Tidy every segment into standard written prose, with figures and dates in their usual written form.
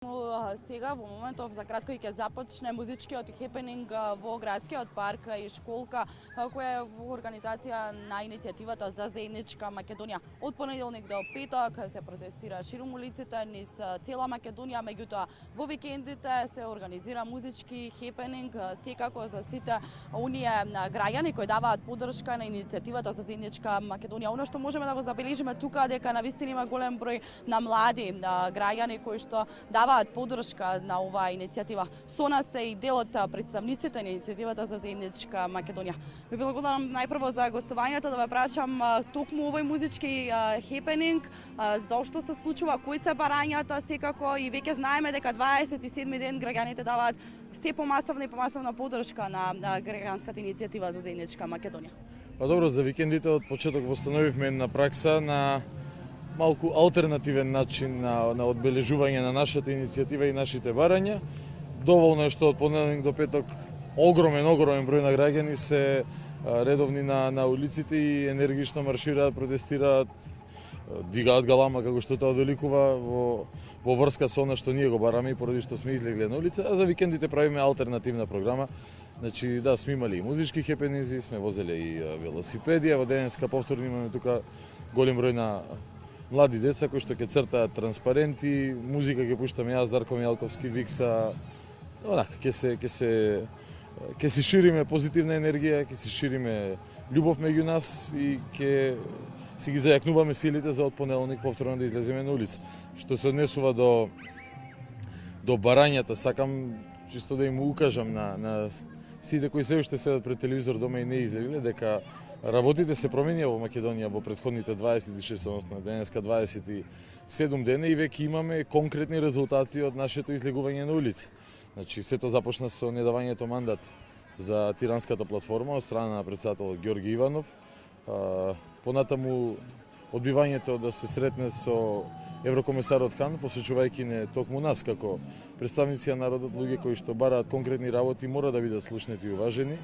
Сега во моментов за кратко ќе започне музичкиот хепенинг во градскиот парк и школка која е во организација на иницијативата за заедничка Македонија. Од понеделник до петок се протестира ширум улиците низ цела Македонија, меѓутоа во викендите се организира музички хепенинг секако за сите оние граѓани кои даваат поддршка на иницијативата за заедничка Македонија. Оно што можеме да го забележиме тука дека навистина има голем број на млади граѓани кои што даваат поддршка на оваа иницијатива. Со нас се и дел од представниците на иницијативата за заедничка Македонија. Ви благодарам најпрво за гостувањето, да ве прашам токму овој музички хепенинг, зошто се случува, кои се барањата секако и веќе знаеме дека 27 ден граѓаните даваат се помасовна и помасовна поддршка на граѓанската иницијатива за заедничка Македонија. Па добро, за викендите од почеток восстановивме една пракса на малку алтернативен начин на одбележување на нашата иницијатива и нашите барања. Доволно е што од понеделник до петок огромен број на граѓани се редовни на улиците и енергично маршираат, протестираат, дигаат галама како што тоа доликува во врска со она што ние го бараме и поради што сме излегле на улица, а за викендите правиме алтернативна програма. Значи да, сме имали и музички хепенинзи, сме возеле и велосипеди, во денеска повторно имаме тука голем број на млади деца кои што ќе цртаат транспаренти, музика ќе пуштаме јас, Дарко Мјалковски, Викса. Онака ќе се шириме позитивна енергија, ќе се шириме љубов меѓу нас и ќе си ги зајакнуваме силите за од понеделник повторно да излеземе на улица. Што се однесува до барањата, сакам чисто да им укажам на сите кои се уште седат пред телевизор дома и не излегле дека работите се променија во Македонија во претходните 26, односно денеска 27 дена и веќе имаме конкретни резултати од нашето излегување на улица. Значи, сето започна со недавањето мандат за тиранската платформа од страна на претседателот Ѓорги Иванов. Понатаму одбивањето да се сретне со еврокомисарот Хан, посочувајќи не токму нас како представници на народот, луѓе кои што бараат конкретни работи, мора да бидат слушнати и уважени.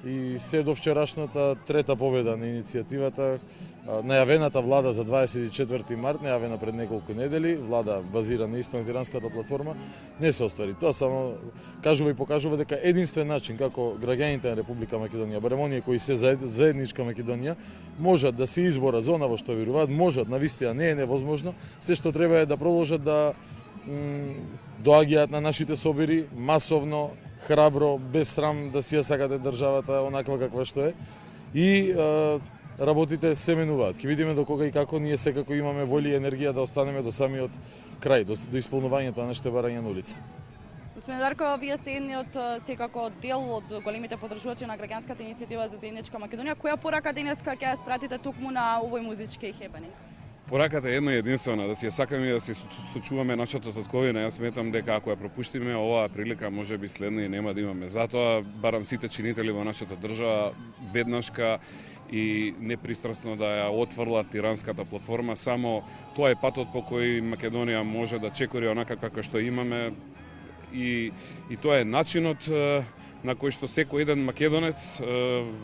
И се до вчерашната трета победа на иницијативата, најавената влада за 24 март, најавена пред неколку недели, влада базирана исто на тиранската платформа, не се оствари. Тоа само кажува и покажува дека единствен начин како граѓаните на Република Македонија, барем оние кои се заедничка Македонија, можат да се изборат за она во што веруваат, можат, навистина не е невозможно, се што треба е да продолжат да доаѓаат на нашите собери масовно, храбро, без срам да си ја сакате државата онаква каква што е и работите се менуваат. Ќе видиме до кога и како, ние секако имаме воли и енергија да останеме до самиот крај, до исполнувањето на нашите барања на улица. Господин Дарко, вие сте едниот секако дел од големите поддржувачи на граѓанската иницијатива за заедничка Македонија. Која порака денеска ќе ја спратите токму на овој музички хепенинг? Пораката е една единствена, да си ја сакаме и да си сочуваме нашата татковина. Јас сметам дека ако ја пропуштиме оваа прилика, може би следна и нема да имаме. Затоа барам сите чинители во нашата држава веднашка и непристрасно да ја отврлат тиранската платформа. Само тоа е патот по кој Македонија може да чекори онака како што имаме и тоа е начинот на кој што секој еден македонец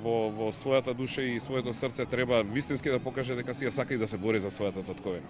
во својата душа и своето срце треба вистински да покаже дека си ја сака и да се бори за својата татковина.